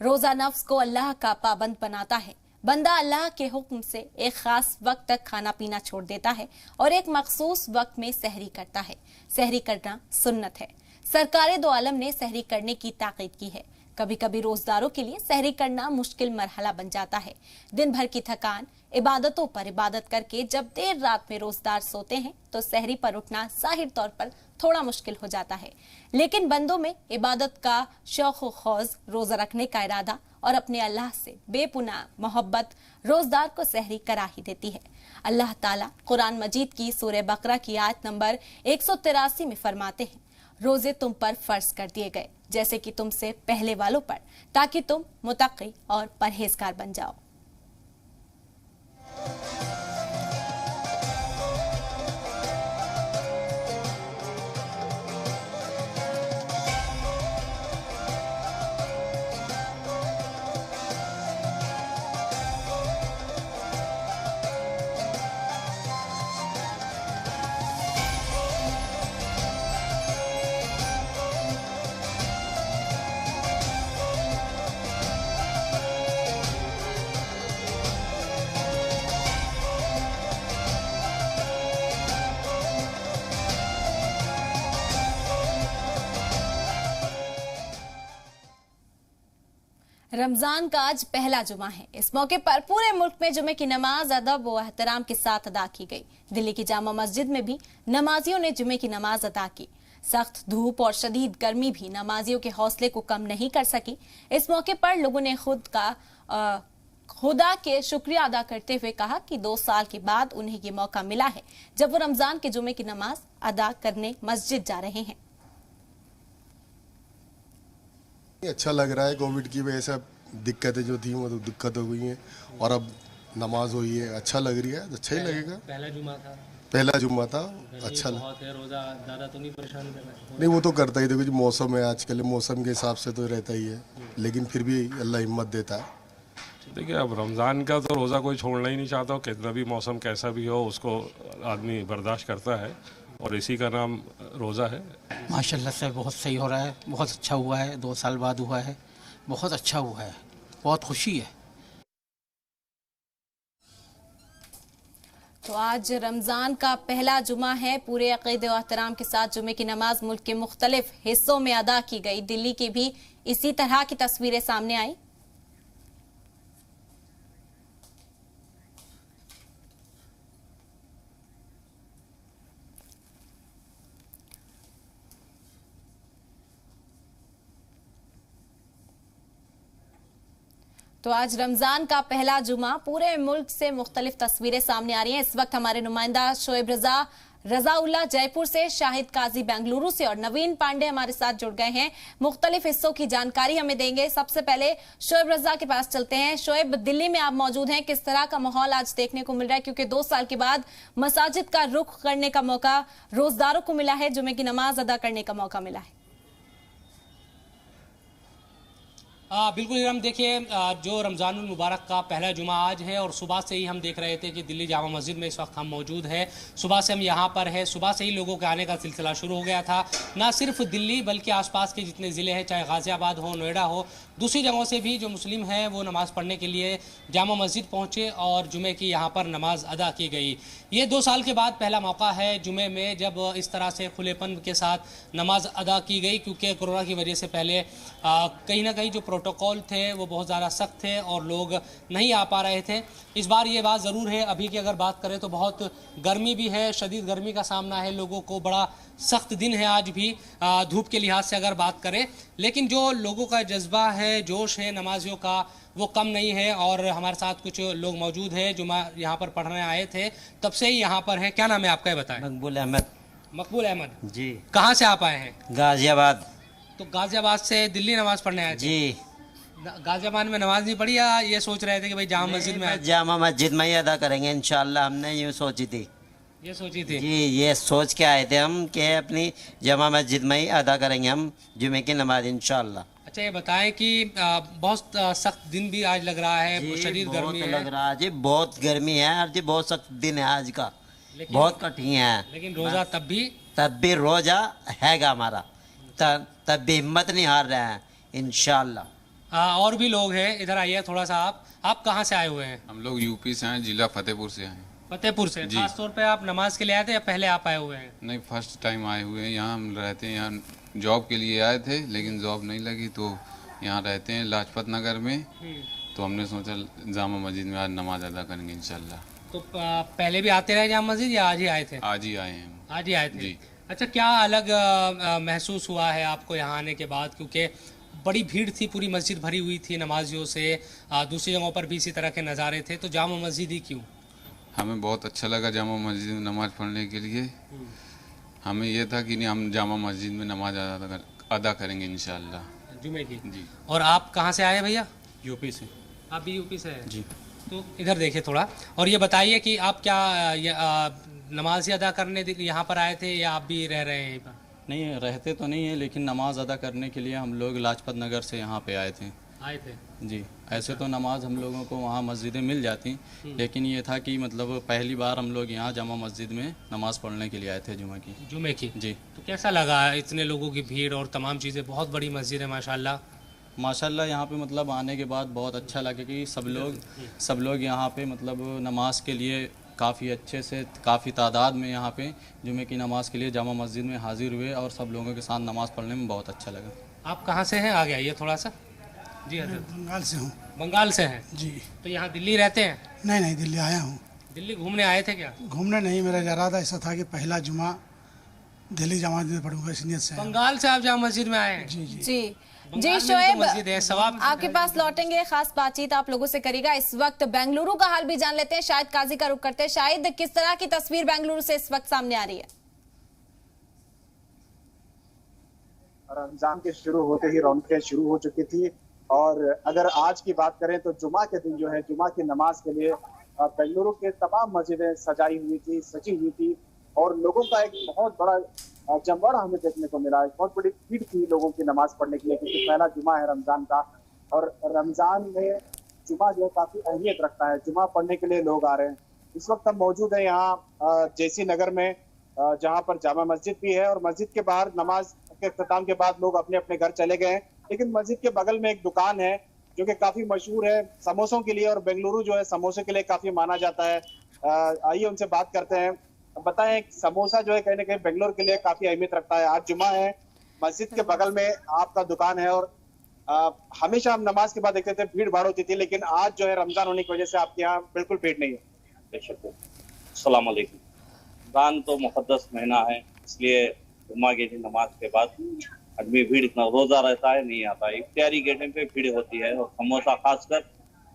रोजा नफ्स को अल्लाह का पाबंद बनाता है। बंदा अल्लाह के हुक्म से एक खास वक्त तक खाना पीना छोड़ देता है और एक मखसूस वक्त में सहरी करता है। सहरी करना सुन्नत है। सरकारे दो आलम ने सहरी करने की ताकीद की है। कभी कभी रोजदारों के लिए सहरी करना मुश्किल मरहला बन जाता है। दिन भर की थकान, इबादतों पर इबादत करके जब देर रात में रोजदार सोते हैं तो सहरी पर उठना जाहिर तौर पर थोड़ा मुश्किल हो जाता है। लेकिन बंदों में इबादत का शौक व खौज, रोजा रखने का इरादा और अपने अल्लाह से बेपुनाह मोहब्बत रोजदार को सहरी करा ही देती है। अल्लाह ताला कुरान मजीद की सूरह बकरा की आयत नंबर 183 में फरमाते हैं, रोजे तुम पर फर्ज कर दिए गए जैसे कि तुमसे पहले वालों पर, ताकि तुम मुत्तकी और परहेजगार बन जाओ। रमजान का आज पहला जुमा है। इस मौके पर पूरे मुल्क में जुमे की नमाज अदब व एहतराम के साथ अदा की गई। दिल्ली की जामा मस्जिद में भी नमाजियों ने जुमे की नमाज अदा की। सख्त धूप और शदीद गर्मी भी नमाजियों के हौसले को कम नहीं कर सकी। इस मौके पर लोगों ने खुदा के शुक्रिया अदा करते हुए कहा कि 2 साल के बाद उन्हें ये मौका मिला है जब वो रमजान के जुमे की नमाज अदा करने मस्जिद जा रहे हैं। अच्छा लग रहा है। कोविड की वजह से दिक्कतें जो थी वो तो दिक्कत हो गई हैं और अब नमाज हुई है, अच्छा लग रही है। अच्छा ही लगेगा। पहला जुमा था अच्छा बहुत है। रोजा ज़्यादा तो नहीं परेशान कर रहा? नहीं, वो तो करता ही। देखो जी, मौसम है आजकल, मौसम के हिसाब से तो रहता ही है, लेकिन फिर भी अल्लाह हिम्मत देता है। देखिए, अब रमज़ान का तो रोज़ा कोई छोड़ना ही नहीं चाहता हो, कितना भी मौसम कैसा भी हो उसको आदमी बर्दाश्त करता है और इसी का नाम रोज़ा है। माशाल्लाह से बहुत सही हो रहा है, बहुत अच्छा हुआ है। 2 साल बाद हुआ है, बहुत अच्छा हुआ है, बहुत खुशी है। तो आज रमजान का पहला जुमा है। पूरे अक़ीदे और एहतराम के साथ जुमे की नमाज मुल्क के मुख्तलिफ हिस्सों में अदा की गई। दिल्ली की भी इसी तरह की तस्वीरें सामने आई। तो आज रमजान का पहला जुमा, पूरे मुल्क से मुख्तलिफ तस्वीरें सामने आ रही हैं। इस वक्त हमारे नुमाइंदा शोएब रजाउल्लाह जयपुर से, शाहिद काजी बेंगलुरु से और नवीन पांडे हमारे साथ जुड़ गए हैं। मुख्तलिफ हिस्सों की जानकारी हमें देंगे। सबसे पहले शोएब रजा के पास चलते हैं। शोएब, दिल्ली में आप मौजूद हैं, किस तरह का माहौल आज देखने को मिल रहा है? क्योंकि 2 साल के बाद मसाजिद का रुख करने का मौका रोजदारों को मिला है, जुमे की नमाज अदा करने का मौका मिला है। बिल्कुल इरम, देखिए जो रमज़ानुल मुबारक का पहला जुमा आज है और सुबह से ही हम देख रहे थे कि दिल्ली जामा मस्जिद में इस वक्त हम मौजूद हैं। सुबह से हम यहाँ पर हैं। सुबह से ही लोगों के आने का सिलसिला शुरू हो गया था। ना सिर्फ दिल्ली बल्कि आसपास के जितने ज़िले हैं, चाहे गाज़ियाबाद हो, नोएडा हो, दूसरी जगहों से भी जो मुस्लिम हैं वो नमाज़ पढ़ने के लिए जामा मस्जिद पहुँचे और जुमे की यहाँ पर नमाज अदा की गई। ये 2 साल के बाद पहला मौका है जुमे में जब इस तरह से खुलेपन के साथ नमाज अदा की गई, क्योंकि कोरोना की वजह से पहले कहीं ना कहीं जो प्रोटोकॉल थे वो बहुत ज़्यादा सख्त थे और लोग नहीं आ पा रहे थे। इस बार ये बात ज़रूर है, अभी की अगर बात करें तो बहुत गर्मी भी है, शदीद गर्मी का सामना है लोगों को, बड़ा सख्त दिन है आज भी धूप के लिहाज से अगर बात करें। लेकिन जो लोगों का जज्बा है, जोश है नमाजियों का, वो कम नहीं है। और हमारे साथ कुछ लोग मौजूद हैं जो यहाँ पर पढ़ने आए थे, तब से ही यहाँ पर हैं। क्या नाम है आपका, बताएं? मकबूल अहमद जी। कहाँ से आप आए हैं? गाजियाबाद। तो गाजियाबाद से दिल्ली नमाज पढ़ने आए थे? जी। गाजियाबाद में नमाज नहीं पढ़ी या ये सोच रहे थे कि भाई जामा मस्जिद में? जामा मस्जिद में ही अदा करेंगे इंशाल्लाह। हमने यूँ सोची थी। ये सोची थी जी, ये सोच के आए थे हम कि अपनी जामा मस्जिद में ही अदा करेंगे हम जुमे की नमाज इंशाल्लाह। अच्छा, ये बताएं कि बहुत सख्त दिन भी आज लग रहा है, शदीद गर्मी है। लग रहा है जी, बहुत गर्मी है और जी बहुत सख्त दिन है आज का, बहुत कठिन है। लेकिन रोजा तब भी रोजा हैगा हमारा, तब भी हिम्मत नहीं हार रहे हैं इंशाल्लाह। और भी लोग हैं, इधर आइए थोड़ा सा। आप कहाँ से आए हुए हैं? हम लोग यूपी से हैं, जिला फतेहपुर से हैं। फतेहपुर से। जी। खास तौर पे आप नमाज के लिए आए थे या पहले आप आए हुए हैं? नहीं, फर्स्ट टाइम आए हुए हैं। यहाँ हम रहते हैं, यहाँ जॉब के लिए आए थे, लेकिन जॉब नहीं लगी तो यहाँ रहते हैं लाजपत नगर में। तो हमने सोचा जामा मस्जिद में आज नमाज अदा करेंगे इंशाल्लाह। तो पहले भी आते रहे जामा मस्जिद या आज ही आए थे? आज ही आए हैं। आज ही आए थे। जी। अच्छा, क्या अलग महसूस हुआ है आपको यहाँ आने के बाद? क्योंकि बड़ी भीड़ थी, पूरी मस्जिद भरी हुई थी नमाजियों से, दूसरी जगहों पर भी इसी तरह के नज़ारे थे, तो जामा मस्जिद ही क्यों? हमें बहुत अच्छा लगा जामा मस्जिद में नमाज पढ़ने के लिए। हमें ये था कि नहीं, हम जामा मस्जिद में नमाज अदा करेंगे इंशाल्लाह जुमे की। जी। और आप कहाँ से आए भैया? यूपी से। आप भी यूपी से हैं? जी। तो इधर देखिए थोड़ा, और ये बताइए कि आप क्या नमाज ही अदा करने यहाँ पर आए थे या आप भी रह रहे हैं यहीं पर? नहीं, रहते तो नहीं है, लेकिन नमाज अदा करने के लिए हम लोग लाजपत नगर से यहाँ पे आए थे। आए थे जी। ऐसे तो नमाज हम लोगों को वहाँ मस्जिदें मिल जाती, लेकिन ये था कि मतलब पहली बार हम लोग यहाँ जामा मस्जिद में नमाज़ पढ़ने के लिए आए थे जुमे की। जी। तो कैसा लगा इतने लोगों की भीड़ और तमाम चीज़ें? बहुत बड़ी मस्जिद है माशाल्लाह। यहाँ पे मतलब आने के बाद बहुत अच्छा लगे कि सब लोग यहाँ पे मतलब नमाज के लिए काफ़ी अच्छे से, काफ़ी तादाद में यहाँ पे जुमे की नमाज़ के लिए जामा मस्जिद में हाजिर हुए और सब लोगों के साथ नमाज़ पढ़ने में बहुत अच्छा लगा। आप कहाँ से हैं? आगे आइए थोड़ा सा। जी हजरत। बंगाल से हूँ। बंगाल से हैं? जी। तो यहाँ दिल्ली रहते हैं? नहीं, दिल्ली आया हूँ। दिल्ली घूमने आए थे क्या? घूमने नहीं, मेरा इरादा ऐसा था कि पहला जुमा दिल्ली जामा मस्जिद में पढ़ूंगा, इस नियत से आया हूँ। बंगाल से आप जामा मस्जिद में आए हैं? जी जी जी बंगाल जी। में शोएब, तो मस्जिद है, सवाब आपके पास लौटेंगे, खास बातचीत आप लोगों से करेगा। इस वक्त बेंगलुरु का हाल भी जान लेते हैं। शायद काजी का रुख करते हैं। शायद किस तरह की तस्वीर बेंगलुरु से इस वक्त सामने आ रही है? रमजान के शुरू होते ही रौनकें शुरू हो चुकी थी, और अगर आज की बात करें तो जुमा के दिन जो है, जुमा की नमाज के लिए बेंगलुरु के तमाम मस्जिदें सजाई हुई थी, सजी हुई थी, और लोगों का एक बहुत बड़ा जमवाड़ा हमें देखने को मिला। एक बहुत बड़ी भीड़ थी लोगों की नमाज पढ़ने के लिए, क्योंकि पहला जुमा है रमजान का, और रमजान में जुमा जो है काफी अहमियत रखता है। जुमा पढ़ने के लिए लोग आ रहे हैं। इस वक्त हम मौजूद हैं यहाँ जेसी नगर में, जहाँ पर जामा मस्जिद भी है, और मस्जिद के बाहर नमाज के इख्तिताम के बाद लोग अपने अपने घर चले गए हैं। लेकिन मस्जिद के बगल में एक दुकान है जो कि काफी मशहूर है समोसों के लिए, और बेंगलुरु जो है समोसे के लिए काफी माना जाता है। आइए उनसे बात करते हैं। बताएं, समोसा जो है कहीं ना कहीं बेंगलुरु के लिए काफी अहमियत रखता है। आज जुमा है, मस्जिद के बगल में आपका दुकान है, और हमेशा हम नमाज के बाद देखते थे भीड़ भाड़ होती थी, लेकिन आज जो है रमजान होने की वजह से आपके यहाँ बिल्कुल भीड़ नहीं है। बेशक। अस्सलाम वालेकुम। रमजान तो मुक़द्दस महीना है, इसलिए जुम्मा के दिन नमाज के बाद आदमी भीड़, इतना रोजा रहता है नहीं आता है। इफ्तारी के टाइम पे भीड़ होती है, और समोसा खासकर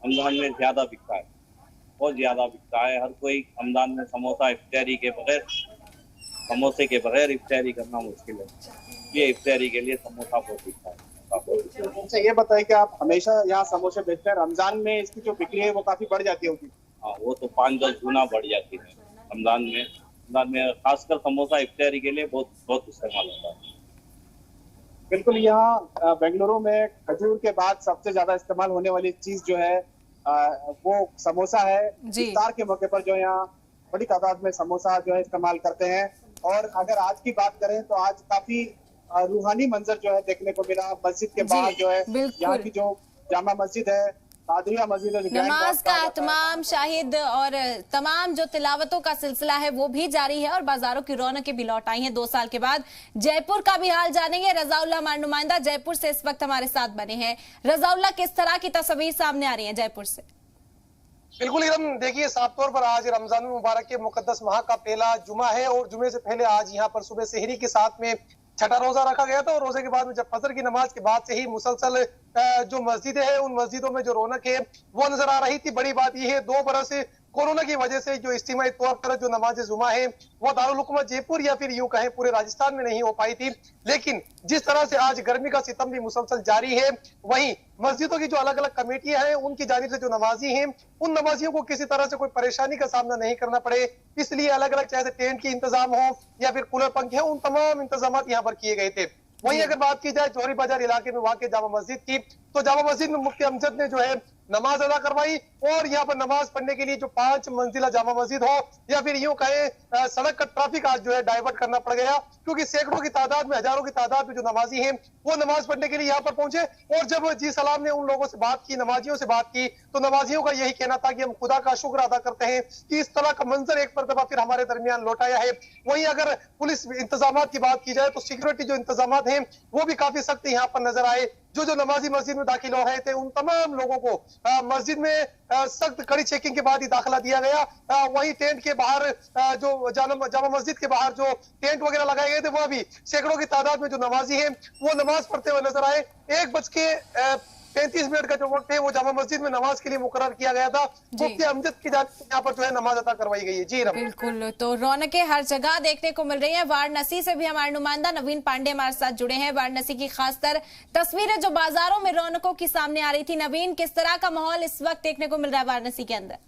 रमजान में ज्यादा बिकता है, बहुत ज्यादा बिकता है। हर कोई रमजान में समोसा, इफ्तारी के बगैर, समोसे के बगैर इफ्तारी करना मुश्किल है, ये इफ्तारी के लिए समोसा बहुत बिकता है। अच्छा, ये बताइए कि आप हमेशा यहाँ समोसे बेचते हैं, रमजान में इसकी जो बिक्री है वो काफी बढ़ जाती होगी? हाँ, वो तो 5-10 गुना बढ़ जाती है रमजान में। रमजान में खासकर समोसा इफ्तारी के लिए बहुत इस्तेमाल होता है। बिल्कुल। यहाँ बेंगलुरु में खजूर के बाद सबसे ज्यादा इस्तेमाल होने वाली चीज जो है वो समोसा है। इफ्तार के मौके पर जो यहाँ बड़ी तादाद में समोसा जो है इस्तेमाल करते हैं। और अगर आज की बात करें तो आज काफी रूहानी मंजर जो है देखने को मिला। मस्जिद के बाहर जो है, यहाँ की जो जामा मस्जिद है, कादरिया मस्जिद है, नमाज का तमाम शाहिद और तमाम जो तिलावतों का सिलसिला है वो भी जारी है, और बाजारों की रौनकें भी लौट आई हैं 2 साल के बाद। जयपुर का भी हाल जानेंगे। रजाउल्लाह हमारे नुमाइंदा जयपुर से इस वक्त हमारे साथ बने हैं। रजाउल्लाह, किस तरह की तस्वीर सामने आ रही है जयपुर से? बिल्कुल इरम, देखिए साफ तौर पर आज रमजान मुबारक के मुकद्दस माह का पहला जुमा है, और जुमे से पहले आज यहाँ पर सुबह सहरी के साथ में छठा रोजा रखा गया था। और रोजे के बाद में जब फजर की नमाज के बाद से ही मुसलसल जो मस्जिदें हैं, उन मस्जिदों में जो रौनक है वो नजर आ रही थी। बड़ी बात यह है, 2 बरस कोरोना की वजह से जो इज्तिमाई तौर पर जो नमाज जुमा है वो दारुल हुकूमत जयपुर या फिर यूं कहें पूरे राजस्थान में नहीं हो पाई थी। लेकिन जिस तरह से आज गर्मी का सितम भी मुसलसल जारी है, वहीं मस्जिदों की जो अलग अलग कमेटियां हैं उनकी जानिब से जो नमाजी हैं, उन नमाजियों को किसी तरह से कोई परेशानी का सामना नहीं करना पड़े, इसलिए अलग अलग चाहे टेंट के इंतजाम हो या फिर कूलर पंखे हो, उन तमाम इंतजाम यहाँ पर किए गए थे। वहीं अगर बात की जाए जोहरी बाजार इलाके में वाक़ जामा मस्जिद की, तो जामा मस्जिद में मुफ्ती अमजद ने जो है नमाज अदा करवाई। और यहाँ पर नमाज पढ़ने के लिए जो 5 मंजिला जामा मस्जिद हो या फिर यूं कहें सड़क का ट्रैफिक आज जो है डाइवर्ट करना पड़ गया, क्योंकि सैकड़ों की तादाद में, हजारों की तादाद में जो नमाजी हैं वो नमाज पढ़ने के लिए यहाँ पर पहुंचे। और जब जी सलाम ने उन लोगों से बात की, नमाजियों से बात की, तो नमाजियों का यही कहना था कि हम खुदा का शुक्र अदा करते हैं कि इस तरह का मंजर एक मरतबा फिर हमारे दरमियान लौट आया है। वहीं अगर पुलिस इंतजाम की बात की जाए तो सिक्योरिटी जो इंतजाम हैं वो भी काफी सख्त यहाँ पर नजर आए। जो नमाजी मस्जिद में दाखिल हो रहे थे उन तमाम लोगों को मस्जिद में सख्त कड़ी चेकिंग के बाद ही दाखिला दिया गया। वहीं टेंट के बाहर जो जामा मस्जिद के बाहर जो टेंट वगैरह लगाए गए थे वह भी सैकड़ों की तादाद में जो नमाजी हैं वो नमाज पढ़ते हुए नजर आए। 1:35 का जो वक्त है वो जामा मस्जिद में नमाज के लिए मुकर्रर किया गया था। मुफ्ती अमजद की जानिब से यहाँ पर जो है नमाज अदा करवाई गई है। जी बिल्कुल, तो रौनकें हर जगह देखने को मिल रही हैं। वाराणसी से भी हमारे नुमाइंदा नवीन पांडे हमारे साथ जुड़े हैं। वाराणसी की खासतर तस्वीरें जो बाजारों में रौनकों की सामने आ रही थी। नवीन, किस तरह का माहौल इस वक्त देखने को मिल रहा है वाराणसी के अंदर?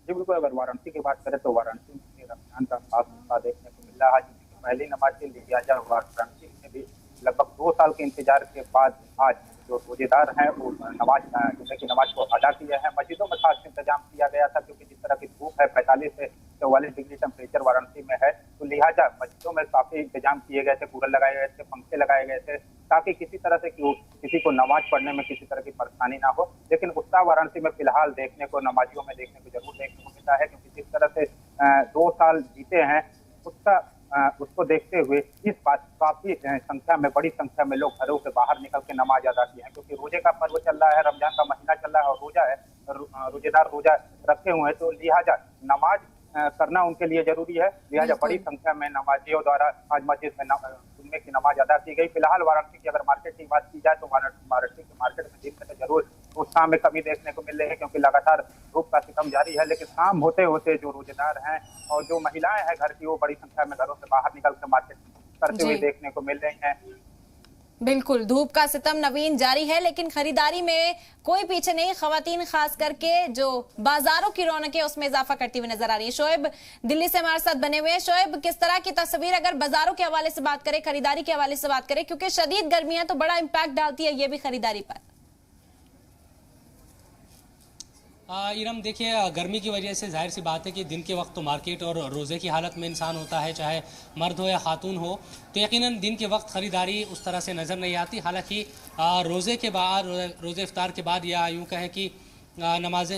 जी बिल्कुल, अगर वाराणसी की बात करें तो वाराणसी में रमजान का खास मौका देखने को मिल रहा है। पहली नमाज के लिहाजा वाराणसी में भी लगभग 2 साल के इंतजार के बाद आज जो रोजेदार हैं वो जुम्मे की नमाज को अदा किया है। मस्जिदों में खास इंतजाम किया गया था, क्योंकि जिस तरह की धूप है 45 से 44 डिग्री टेम्परेचर वाराणसी में है, तो लिहाजा मस्जिदों में काफी इंतजाम किए गए थे, कूलर लगाए गए थे, पंखे लगाए गए थे, ताकि किसी तरह से किसी को नमाज पढ़ने में किसी तरह की परेशानी ना हो। लेकिन उत्साह वाराणसी में फिलहाल देखने को, नमाजियों में देखने को जरूर देखने को मिलता है, क्योंकि जिस तरह से 2 साल बीते हैं उसको देखते हुए इस बात काफी संख्या में, बड़ी संख्या में लोग घरों से बाहर निकल के नमाज अदा किए हैं, क्योंकि रोजे का पर्व चल रहा है, रमजान का महीना चल रहा है और रोजा है, रोजेदार रोजा रखे हुए हैं, तो लिहाजा नमाज करना उनके लिए जरूरी है। लिहाजा बड़ी संख्या में नमाजियों द्वारा आज मस्जिद में जुम्मे की नमाज अदा की गई। फिलहाल वाराणसी की अगर मार्केट की बात की जाए तो वाराणसी की मार्केट में दिन में जरूर उत्साह में कमी देखने को मिल रही है, क्योंकि लगातार धूप का सितम जारी है। लेकिन शाम होते होते जो रोजेदार हैं और जो महिलाएं हैं घर की, वो बड़ी संख्या में घरों से बाहर निकल कर मार्केट करते हुए देखने को मिल रही हैं। बिल्कुल, धूप का सितम नवीन जारी है, लेकिन खरीदारी में कोई पीछे नहीं। खवातीन खास करके जो बाजारों की रौनकें उसमें इजाफा करती हुई नजर आ रही है। शोएब दिल्ली से हमारे साथ बने हुए हैं। शोएब, किस तरह की तस्वीर अगर बाजारों के हवाले से बात करें, खरीदारी के हवाले से बात करें, क्योंकि शदीद गर्मियां तो बड़ा इम्पैक्ट डालती है ये भी खरीदारी पर। इरम, देखिए गर्मी की वजह से जाहिर सी बात है कि दिन के वक्त तो मार्केट और रोज़े की हालत में इंसान होता है, चाहे मर्द हो या खातून हो, तो यकीनन दिन के वक्त ख़रीदारी उस तरह से नज़र नहीं आती। हालांकि रोज़े के बाद, रोज़े इफ्तार के बाद या यूँ कहें कि नमाज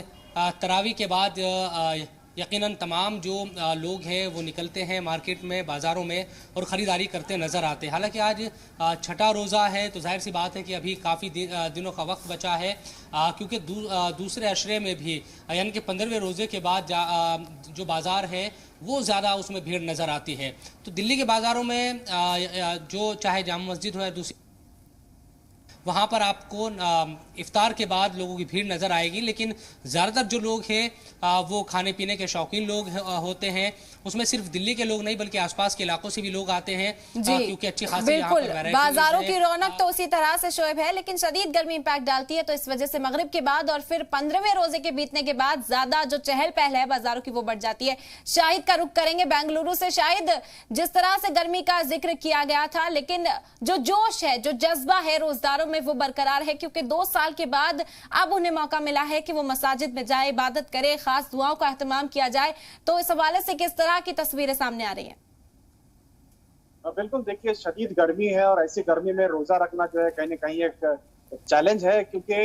तरावी के बाद यकीनन तमाम जो लोग हैं वो निकलते हैं मार्केट में, बाज़ारों में और ख़रीदारी करते नज़र आते हैं। हालांकि आज छठा रोज़ा है तो जाहिर सी बात है कि अभी काफ़ी दिनों का वक्त बचा है, क्योंकि दूसरे अशरे में भी यानी कि 15वें रोज़े के बाद जो बाज़ार है वो ज़्यादा उसमें भीड़ नज़र आती है। तो दिल्ली के बाज़ारों में जो चाहे जामा मस्जिद हो या दूसरी, वहाँ पर आपको इफ्तार के बाद लोगों की भीड़ नज़र आएगी। लेकिन ज़्यादातर जो लोग हैं वो खाने पीने के शौकीन लोग होते हैं। उसमें सिर्फ दिल्ली के लोग नहीं बल्कि आसपास के इलाकों से भी लोग आते हैं, क्योंकि अच्छी खासी बिल्कुल बाजारों की रौनक तो उसी तरह से शोएब है, लेकिन शदीद गर्मी इम्पैक्ट डालती है। तो इस वजह से मगरिब के बाद और फिर 15वें रोजे के बीतने के बाद ज्यादा जो चहल पहल है बाजारों की वो बढ़ जाती है। शाहिद का रुख करेंगे बेंगलुरु से। शाहिद, जिस तरह से गर्मी का जिक्र किया गया था, लेकिन जो जोश है, जो जज्बा है रोजदारों में वो बरकरार है, क्योंकि 2 साल के बाद अब उन्हें मौका मिला है कि वो मसाजिद में जाए, इबादत करे, खास दुआओं का एहतमाम किया जाए। तो इस हवाले से किस तरह की तस्वीरें सामने आ रही हैं? बिल्कुल, देखिए शदीद गर्मी है और ऐसी गर्मी में रोजा रखना जो है कहीं ना कहीं एक चैलेंज है, क्योंकि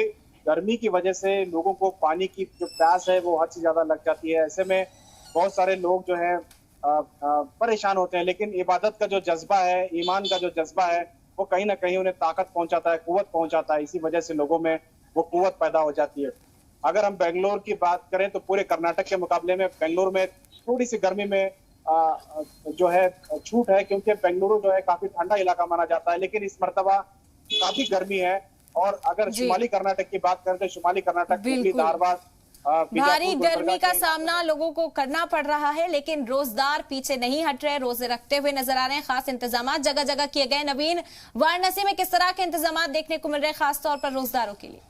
गर्मी की वजह से लोगों को पानी की जो प्यास है वो हद से ज्यादा लग जाती है। ऐसे में बहुत सारे लोग जो है परेशान होते हैं, लेकिन इबादत का जो जज्बा है, ईमान का जो जज्बा है, वो कहीं ना कहीं उन्हें ताकत पहुंचाता है, कुव्वत पहुंचाता है। इसी वजह से लोगों में वो कुव्वत पैदा हो जाती है। अगर हम बेंगलोर की बात करें तो पूरे कर्नाटक के मुकाबले में बेंगलोर में थोड़ी सी गर्मी में जो है छूट है, क्योंकि बेंगलुरु जो है काफी ठंडा इलाका माना जाता है, लेकिन इस मर्तबा काफी गर्मी है। और अगर शुमाली कर्नाटक की बात करें तो शुमाली कर्नाटक, धारवाड़, भारी गर्मी का सामना लोगों को करना पड़ रहा है, लेकिन रोजदार पीछे नहीं हट रहे, रोजे रखते हुए नजर आ रहे हैं। खास इंतजाम जगह जगह किए गए। नवीन, वाराणसी में किस तरह के इंतजाम देखने को मिल रहे हैं खासतौर पर रोजदारों के लिए?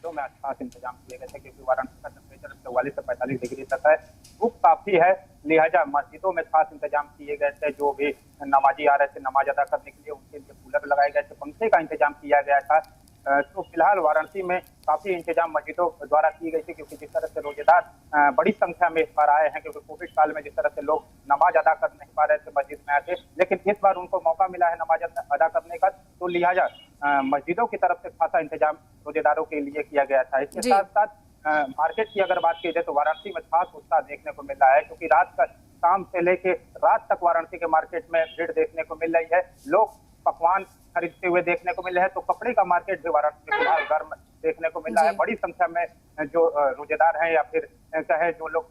में खास इंतजाम किए गए थे, क्योंकि वाराणसी का टेम्परेचर 44 से 45 डिग्री तक है। धूप काफी है, लिहाजा मस्जिदों में खास इंतजाम किए गए थे। जो भी नमाजी आ रहे थे नमाज अदा करने के लिए उनके लिए कूलर लगाए गए थे, पंखे का इंतजाम किया गया था। तो फिलहाल वाराणसी में काफी इंतजाम मस्जिदों द्वारा की गई थी, क्योंकि जिस तरह से रोजेदार बड़ी संख्या में इस बार आए हैं, क्योंकि कोविड काल में जिस तरह से लोग नमाज अदा कर नहीं पा रहे थे मस्जिद में आके, लेकिन इस बार उनको मौका मिला है नमाज अदा करने का, तो लिहाजा मस्जिदों की तरफ से खासा इंतजाम रोजेदारों के लिए किया गया था। इसके साथ साथ मार्केट की अगर बात की जाए तो वाराणसी में खास उत्साह देखने को मिल रहा है, क्योंकि शाम से लेके रात तक वाराणसी के मार्केट में भीड़ देखने को मिल रही है। लोग पकवान खरीदते हुए देखने को मिल रहे हैं, तो कपड़े का मार्केट भी वाराणसी में फिलहाल गर्म देखने को मिल रहा है। बड़ी संख्या में जो रोजेदार हैं या फिर चाहे जो लोग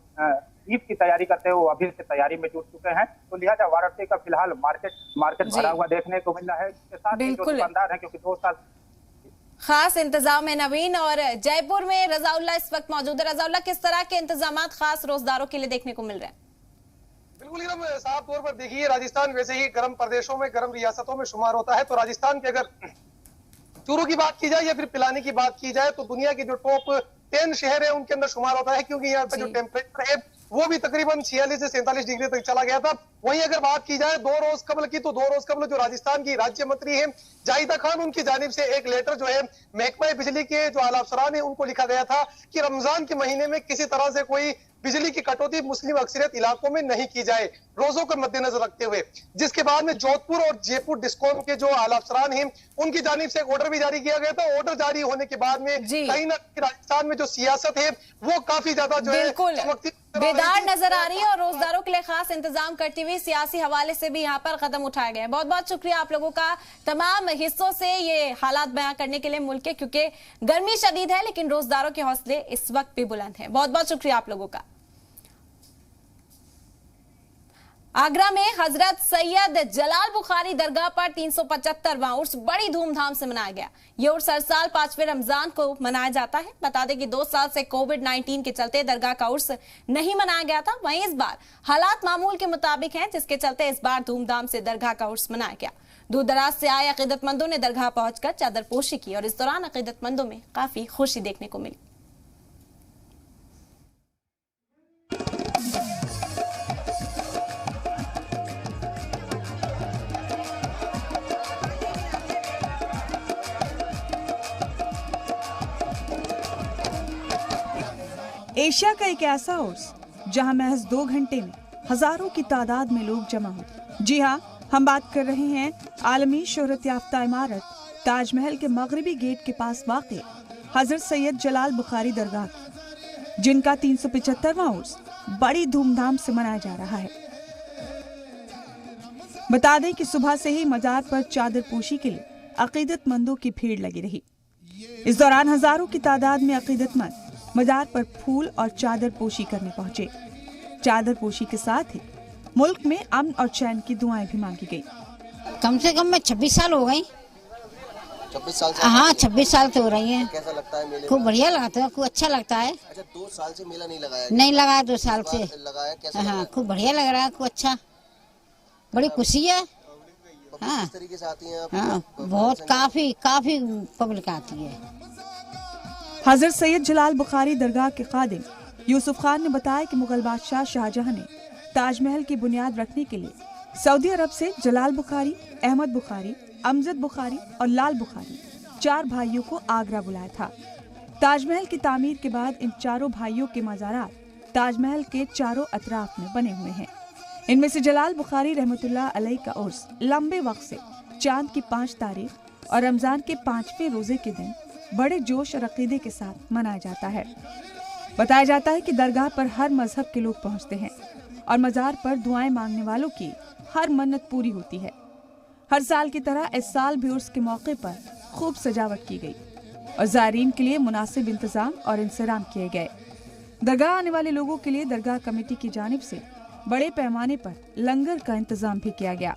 ईद की तैयारी करते हैं वो अभी से तैयारी में जुट चुके हैं, तो लिहाजा वाराणसी का फिलहाल मार्केट भरा हुआ देखने को मिल रहा है। इसके साथ ही जो दुकानदार है, क्योंकि 2 साल खास इंतजाम है नवीन, और जयपुर में रजाउल्ला इस वक्त मौजूद है। रजाउल्ला, किस तरह के इंतजाम खास रोजदारों के लिए देखने को मिल रहे हैं? बिल्कुल एकदम साफ तौर पर देखिए, राजस्थान वैसे ही गर्म प्रदेशों में, गर्म रियासतों में शुमार होता है, तो राजस्थान के अगर चूरू की बात की जाए या फिर पिलानी की बात की जाए तो दुनिया के जो टॉप 10 शहर है उनके अंदर शुमार होता है, क्योंकि यहाँ पे जो टेम्परेचर है वो भी तकरीबन 46 से 47 डिग्री तक चला गया था। वहीं अगर बात की जाए 2 रोज कबल की, तो 2 रोज कबल जो राजस्थान की राज्य मंत्री है जाहिदा खान, उनकी जानिब से एक लेटर जो है महकमा बिजली के जो आला अफसरान है उनको लिखा गया था कि रमजान के महीने में किसी तरह से कोई बिजली की कटौती मुस्लिम अक्सरियत इलाकों में नहीं की जाए, रोजों को मद्देनजर रखते हुए। जिसके बाद में जोधपुर और जयपुर डिस्कॉम के जो आला अफसरान हैं उनकी जानिब से एक ऑर्डर भी जारी किया गया था। ऑर्डर जारी होने के बाद में कहीं ना कहीं राजस्थान में जो सियासत है वो काफी ज्यादा जो है बेदार नजर आ रही है, और रोजदारों के लिए खास इंतजाम करती हुई सियासी हवाले से भी यहाँ पर कदम उठाया गया है। बहुत बहुत शुक्रिया आप लोगों का तमाम हिस्सों से ये हालात बयां करने के लिए मुल्क के, क्योंकि गर्मी शदीद है लेकिन रोजदारों के हौसले इस वक्त भी बुलंद है। बहुत बहुत शुक्रिया आप लोगों का। आगरा में हजरत सैयद जलाल बुखारी दरगाह पर 375वां उर्स बड़ी धूमधाम से मनाया गया। ये उर्स हर साल 5वें रमजान को मनाया जाता है। बता दें कि 2 साल से कोविड-19 के चलते दरगाह का उर्स नहीं मनाया गया था। वहीं इस बार हालात मामूल के मुताबिक हैं, जिसके चलते इस बार धूमधाम से दरगाह का उर्स मनाया गया। दूर दराज से आए अकीदतमंदों ने दरगाह पहुंचकर चादरपोशी की, और इस दौरान अकीदतमंदों में काफी खुशी देखने को मिली। एशिया का एक ऐसा उर्स जहां महज 2 घंटे में हजारों की तादाद में लोग जमा होते। जी हां, हम बात कर रहे हैं आलमी शोहरत याफ्ता इमारत ताजमहल के मगरबी गेट के पास वाक़ हजरत सैयद जलाल बुखारी दरगाह की, जिनका 375वां उर्स बड़ी धूमधाम से मनाया जा रहा है। बता दें कि सुबह से ही मजार पर चादरपोशी के लिए अकीदतमंदों की भीड़ लगी रही। इस दौरान हजारों की तादाद में अकीदतमंद मजार पर फूल और चादर पोशी करने पहुंचे। चादर पोशी के साथ ही मुल्क में अमन और चैन की दुआएं भी मांगी गई। कम से कम मैं 26 साल हो गई। 26 साल से? हाँ, 26 साल से हो रही है। कैसा लगता है मेले? खूब बढ़िया लगता है, खूब अच्छा लगता है। अच्छा, 2 साल से मेला नहीं लगाया? नहीं लगाया, 2 साल से लगाया। कैसा? हाँ, खूब बढ़िया लग रहा है, खूब अच्छा, बड़ी खुशी है। हाँ, किस तरीके से आती है? हाँ, बहुत काफी पब्लिक आती है। हजरत सैयद जलाल बुखारी दरगाह के खादिम यूसुफ खान ने बताया कि मुगल बादशाह शाहजहां ने ताजमहल की बुनियाद रखने के लिए सऊदी अरब से जलाल बुखारी, अहमद बुखारी, अमजद बुखारी और लाल बुखारी 4 भाइयों को आगरा बुलाया था। ताजमहल की तामीर के बाद इन चारों भाइयों के मज़ारात ताजमहल के चारों अतराफ में बने हुए हैं। इनमें से जलाल बुखारी रहमतुल्लाह अलैह का उर्स लंबे वक्त से चांद की 5 तारीख और रमजान के 5वें रोजे के दिन बड़े जोश और अकीदे के साथ मनाया जाता है। बताया जाता है कि दरगाह पर हर मजहब के लोग पहुंचते हैं और मजार पर दुआएं मांगने वालों की हर मन्नत पूरी होती है। हर साल की तरह इस साल भी उर्स के मौके पर खूब सजावट की गई और ज़ायरीन के लिए मुनासिब इंतजाम और इंतजाम किए गए। दरगाह आने वाले लोगों के लिए दरगाह कमेटी की जानिब से बड़े पैमाने पर लंगर का इंतजाम भी किया गया।